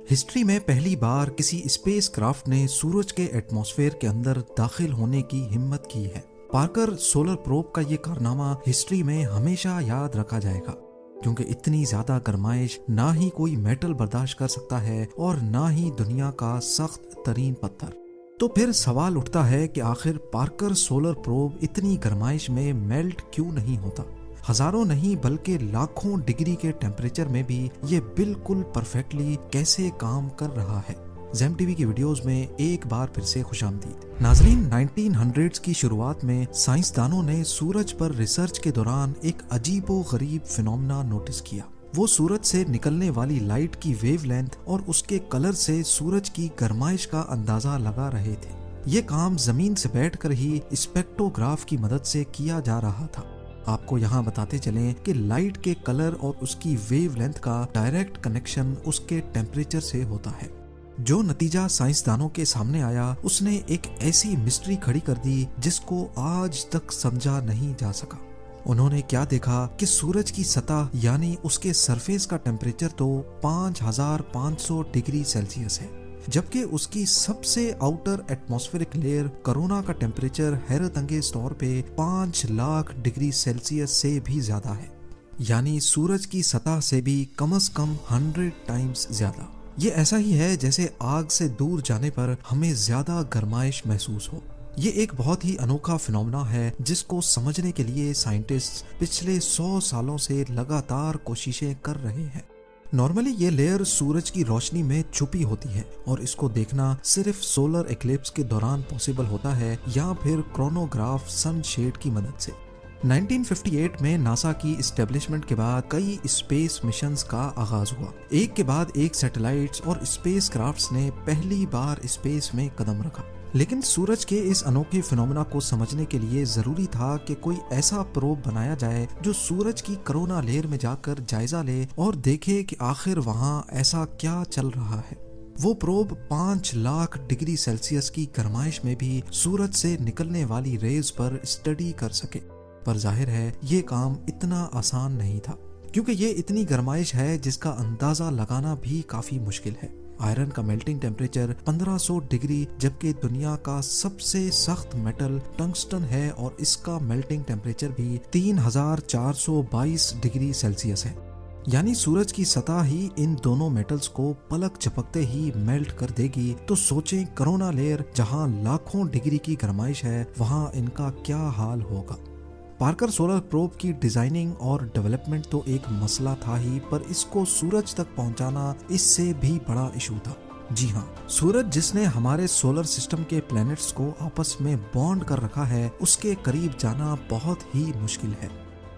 History में पहली बार किसी स्पेस क्राफ्ट ने सूरज के एटमॉस्फेयर के अंदर दाखिल होने की हिम्मत की है। पार्कर सोलर प्रोब का ये कारनामा हिस्ट्री में हमेशा याद रखा जाएगा, क्योंकि इतनी ज्यादा गर्माइश ना ही कोई मेटल बर्दाश्त कर सकता है और ना ही दुनिया का सख्त तरीन पत्थर। तो फिर सवाल उठता है कि आखिर पार्कर सोलर प्रोब इतनी गर्माइश में मेल्ट क्यों नहीं होता। हजारों नहीं बल्कि लाखों डिग्री के टेम्परेचर में भी ये बिल्कुल परफेक्टली कैसे काम कर रहा है। ज़ेम टीवी की वीडियोस में एक बार फिर से खुशामदीद। नाजरीन, 1900s की शुरुआत में साइंसदानों ने सूरज पर रिसर्च के दौरान एक अजीबो गरीब फिनोमेना नोटिस किया। वो सूरज से निकलने वाली लाइट की वेवलेंथ और उसके कलर से सूरज की गर्माइश का अंदाजा लगा रहे थे। ये काम जमीन से बैठकर ही स्पेक्ट्रोग्राफ की मदद से किया जा रहा था। आपको यहाँ बताते चलें कि लाइट के कलर और उसकी वेवलेंथ का डायरेक्ट कनेक्शन उसके टेम्परेचर से होता है। जो नतीजा साइंसदानों के सामने आया उसने एक ऐसी मिस्ट्री खड़ी कर दी जिसको आज तक समझा नहीं जा सका। उन्होंने क्या देखा कि सूरज की सतह यानी उसके सरफेस का टेम्परेचर तो 5500 डिग्री सेल्सियस है, जबकि उसकी सबसे आउटर एटमॉस्फेरिक लेयर कोरोना का टेम्परेचर हैरत अंगेज तौर पे 5 लाख डिग्री सेल्सियस से भी ज्यादा है, यानी सूरज की सतह से भी कम से कम 100 टाइम्स ज्यादा। ये ऐसा ही है जैसे आग से दूर जाने पर हमें ज्यादा गर्माइश महसूस हो। ये एक बहुत ही अनोखा फिनोमेना है जिसको समझने के लिए साइंटिस्ट पिछले 100 सालों से लगातार कोशिशें कर रहे हैं। नॉर्मली ये लेयर सूरज की रोशनी में छुपी होती है और इसको देखना सिर्फ सोलर एक्लिप्स के दौरान पॉसिबल होता है या फिर क्रोनोग्राफ सनशेड की मदद से। 1958 में नासा की एस्टेब्लिशमेंट के बाद कई स्पेस मिशंस का आगाज हुआ। एक के बाद एक सैटेलाइट्स और स्पेस क्राफ्ट्स ने पहली बार स्पेस में कदम रखा। लेकिन सूरज के इस अनोखे फिनोमेना को समझने के लिए जरूरी था कि कोई ऐसा प्रोब बनाया जाए जो सूरज की कोरोना लेयर में जाकर जायजा ले और देखे कि आखिर वहां ऐसा क्या चल रहा है। वो प्रोब 5 लाख डिग्री सेल्सियस की गर्माइश में भी सूरज से निकलने वाली रेज पर स्टडी कर सके। पर जाहिर है ये काम इतना आसान नहीं था, क्योंकि ये इतनी गर्माइश है जिसका अंदाजा लगाना भी काफी मुश्किल है। आयरन का मेल्टिंग टेम्परेचर 1500 डिग्री, जबकि दुनिया का सबसे सख्त मेटल टंगस्टन है और इसका मेल्टिंग टेम्परेचर भी 3422 डिग्री सेल्सियस है। यानी सूरज की सतह ही इन दोनों मेटल्स को पलक झपकते ही मेल्ट कर देगी। तो सोचें, कोरोना लेयर जहां लाखों डिग्री की गर्माइश है वहां इनका क्या हाल होगा। पार्कर सोलर प्रोब की डिजाइनिंग और डेवलपमेंट तो एक मसला था ही, पर इसको सूरज तक पहुंचाना इससे भी बड़ा इशू था। जी हाँ, सूरज जिसने हमारे सोलर सिस्टम के प्लैनेट्स को आपस में बॉन्ड कर रखा है, उसके करीब जाना बहुत ही मुश्किल है।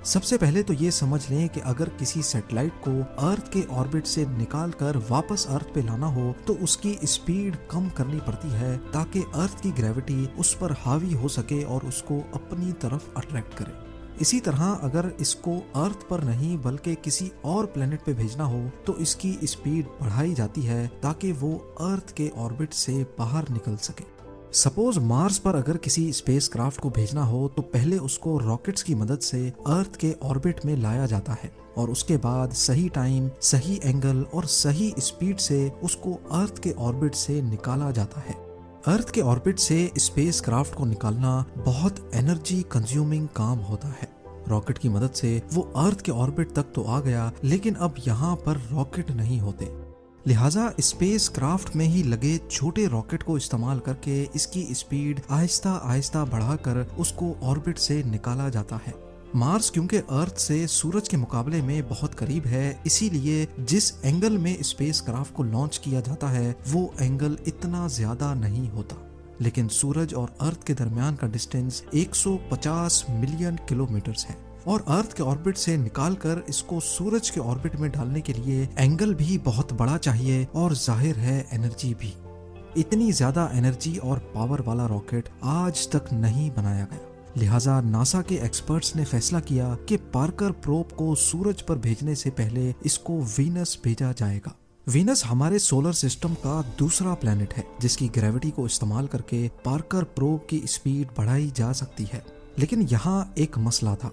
सबसे पहले तो ये समझ लें कि अगर किसी सैटेलाइट को अर्थ के ऑर्बिट से निकालकर वापस अर्थ पे लाना हो तो उसकी स्पीड कम करनी पड़ती है ताकि अर्थ की ग्रेविटी उस पर हावी हो सके और उसको अपनी तरफ अट्रैक्ट करे। इसी तरह अगर इसको अर्थ पर नहीं बल्कि किसी और प्लेनेट पे भेजना हो तो इसकी स्पीड बढ़ाई जाती है ताकि वो अर्थ के ऑर्बिट से बाहर निकल सके। सपोज मार्स पर अगर किसी स्पेस क्राफ्ट को भेजना हो तो पहले उसको रॉकेट्स की मदद से अर्थ के ऑर्बिट में लाया जाता है और उसके बाद सही टाइम, सही एंगल और सही स्पीड से उसको अर्थ के ऑर्बिट से निकाला जाता है। अर्थ के ऑर्बिट से स्पेस क्राफ्ट को निकालना बहुत एनर्जी कंज्यूमिंग काम होता है। रॉकेट की मदद से वो अर्थ के ऑर्बिट तक तो आ गया, लेकिन अब यहाँ पर रॉकेट नहीं होते, लिहाजा स्पेस क्राफ्ट में ही लगे छोटे रॉकेट को इस्तेमाल करके इसकी स्पीड आहिस्ता आहिस्ता बढ़ाकर उसको ऑर्बिट से निकाला जाता है। मार्स क्योंकि अर्थ से सूरज के मुकाबले में बहुत करीब है, इसीलिए जिस एंगल में स्पेस क्राफ्ट को लॉन्च किया जाता है वो एंगल इतना ज्यादा नहीं होता। लेकिन सूरज और अर्थ के दरमियान का डिस्टेंस 150 मिलियन किलोमीटर्स है और अर्थ के ऑर्बिट से निकालकर इसको सूरज के ऑर्बिट में डालने के लिए एंगल भी बहुत बड़ा चाहिए और जाहिर है एनर्जी भी। इतनी ज्यादा एनर्जी और पावर वाला रॉकेट आज तक नहीं बनाया गया। लिहाजा नासा के एक्सपर्ट्स ने फैसला किया कि पार्कर प्रोब को सूरज पर भेजने से पहले इसको वीनस भेजा जाएगा। वीनस हमारे सोलर सिस्टम का दूसरा प्लेनेट है जिसकी ग्रेविटी को इस्तेमाल करके पार्कर प्रोब की स्पीड बढ़ाई जा सकती है। लेकिन यहाँ एक मसला था।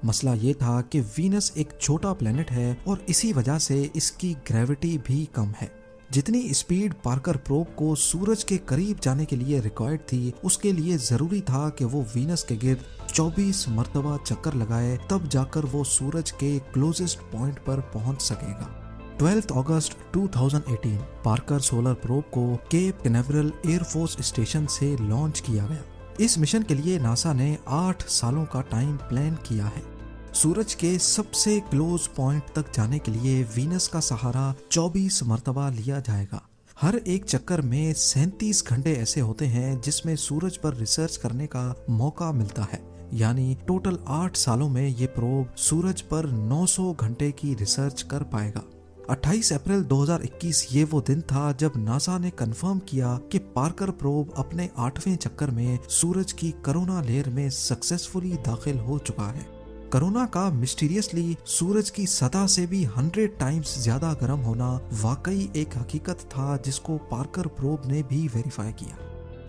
मसला ये था कि वीनस एक छोटा प्लेनेट है और इसी वजह से इसकी ग्रेविटी भी कम है। जितनी स्पीड पार्कर प्रोब को सूरज के करीब जाने के लिए रिक्वायर्ड थी, उसके लिए जरूरी था कि वो वीनस के गिर्द 24 मरतबा चक्कर लगाए, तब जाकर वो सूरज के क्लोजेस्ट पॉइंट पर पहुंच सकेगा। 12 अगस्त 2018 पार्कर सोलर प्रोब को केप कैनावरल एयरफोर्स स्टेशन से लॉन्च किया गया। इस मिशन के लिए नासा ने 8 सालों का टाइम प्लान किया है। सूरज के सबसे क्लोज पॉइंट तक जाने के लिए वीनस का सहारा 24 मरतबा लिया जाएगा। हर एक चक्कर में 37 घंटे ऐसे होते हैं जिसमें सूरज पर रिसर्च करने का मौका मिलता है। यानी टोटल 8 सालों में ये प्रोब सूरज पर 900 घंटे की रिसर्च कर पाएगा। 28 अप्रैल 2021 ये वो दिन था जब नासा ने कंफर्म किया कि पार्कर प्रोब अपने 8वें चक्कर में सूरज की कोरोना लेयर में सक्सेसफुली दाखिल हो चुका है। कोरोना का मिस्टीरियसली सूरज की सतह से भी 100 टाइम्स ज्यादा गर्म होना वाकई एक हकीकत था जिसको पार्कर प्रोब ने भी वेरीफाई किया।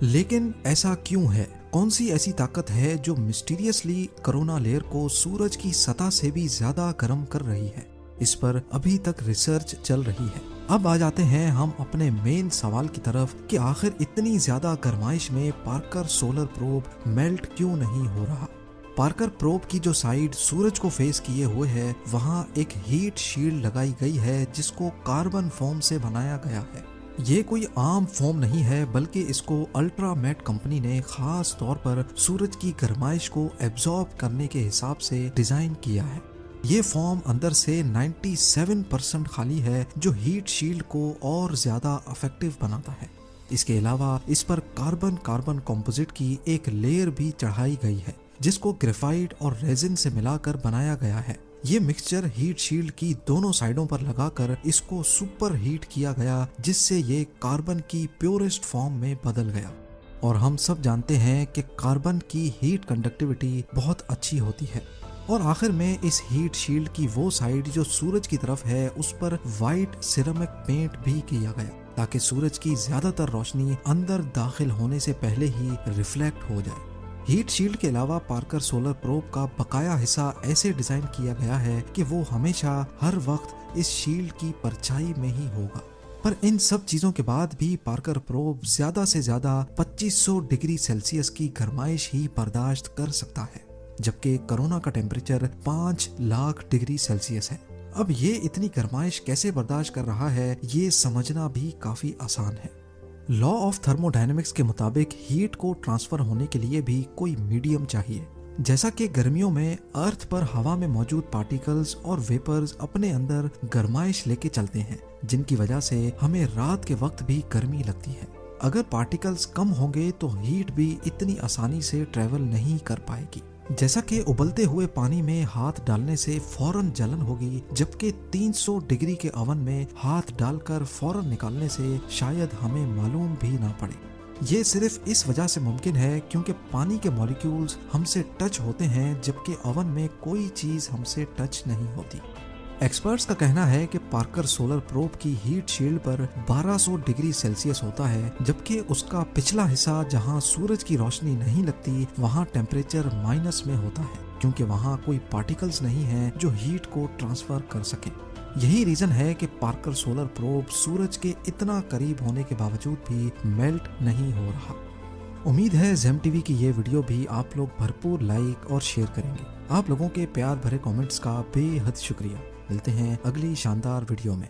लेकिन ऐसा क्यों है? कौन सी ऐसी ताकत है जो मिस्टीरियसली कोरोना लेयर को सूरज की सतह से भी ज्यादा गर्म कर रही है? इस पर अभी तक रिसर्च चल रही है। अब आ जाते हैं हम अपने मेन सवाल की तरफ कि आखिर इतनी ज्यादा गर्माइश में पार्कर सोलर प्रोब मेल्ट क्यों नहीं हो रहा। पार्कर प्रोब की जो साइड सूरज को फेस किए हुए है, वहाँ एक हीट शील्ड लगाई गई है जिसको कार्बन फोम से बनाया गया है। ये कोई आम फोम नहीं है, बल्कि इसको अल्ट्रामेट कंपनी ने खास तौर पर सूरज की गर्माइश को एब्जॉर्ब करने के हिसाब से डिजाइन किया है। ये फोम अंदर से 97% खाली है, जो हीट शील्ड को और ज्यादा इफेक्टिव बनाता है। इसके अलावा इस पर कार्बन कार्बन कंपोजिट की एक लेयर भी चढ़ाई गई है जिसको ग्रेफाइट और रेजिन से मिलाकर बनाया गया है। ये मिक्सचर हीट शील्ड की दोनों साइडों पर लगाकर इसको सुपर हीट किया गया, जिससे ये कार्बन की प्योरेस्ट फॉर्म में बदल गया। और हम सब जानते हैं कि कार्बन की हीट कंडक्टिविटी बहुत अच्छी होती है। और आखिर में इस हीट शील्ड की वो साइड जो सूरज की तरफ है, उस पर वाइट सिरेमिक पेंट भी किया गया ताकि सूरज की ज्यादातर रोशनी अंदर दाखिल होने से पहले ही रिफ्लेक्ट हो जाए। हीट शील्ड के अलावा पार्कर सोलर प्रोब का बकाया हिस्सा ऐसे डिजाइन किया गया है कि वो हमेशा हर वक्त इस शील्ड की परछाई में ही होगा। पर इन सब चीजों के बाद भी पार्कर प्रोब ज्यादा से ज्यादा 2500 डिग्री सेल्सियस की गर्माइश ही बर्दाश्त कर सकता है, जबकि कोरोना का टेम्परेचर 5 लाख डिग्री सेल्सियस है। अब ये इतनी गर्माइश कैसे बर्दाश्त कर रहा है, ये समझना भी काफी आसान है। लॉ ऑफ थर्मोडायनेमिक्स के मुताबिक हीट को ट्रांसफर होने के लिए भी कोई मीडियम चाहिए। जैसा कि गर्मियों में अर्थ पर हवा में मौजूद पार्टिकल्स और वेपर्स अपने अंदर गर्माइश लेके चलते हैं, जिनकी वजह से हमें रात के वक्त भी गर्मी लगती है। अगर पार्टिकल्स कम होंगे तो हीट भी इतनी आसानी से ट्रेवल नहीं कर पाएगी। जैसा कि उबलते हुए पानी में हाथ डालने से फौरन जलन होगी, जबकि 300 डिग्री के ओवन में हाथ डालकर फौरन निकालने से शायद हमें मालूम भी ना पड़े। ये सिर्फ इस वजह से मुमकिन है क्योंकि पानी के मॉलिक्यूल्स हमसे टच होते हैं, जबकि ओवन में कोई चीज हमसे टच नहीं होती। एक्सपर्ट्स का कहना है कि पार्कर सोलर प्रोब की हीट शील्ड पर 1200 डिग्री सेल्सियस होता है, जबकि उसका पिछला हिस्सा जहां सूरज की रोशनी नहीं लगती, वहां टेम्परेचर माइनस में होता है, क्योंकि वहां कोई पार्टिकल्स नहीं है जो हीट को ट्रांसफर कर सके। यही रीजन है कि पार्कर सोलर प्रोब सूरज के इतना करीब होने के बावजूद भी मेल्ट नहीं हो रहा। उम्मीद है जेम टीवी की ये वीडियो भी आप लोग भरपूर लाइक और शेयर करेंगे। आप लोगों के प्यार भरे कमेंट्स का बेहद शुक्रिया। मिलते हैं अगली शानदार वीडियो में।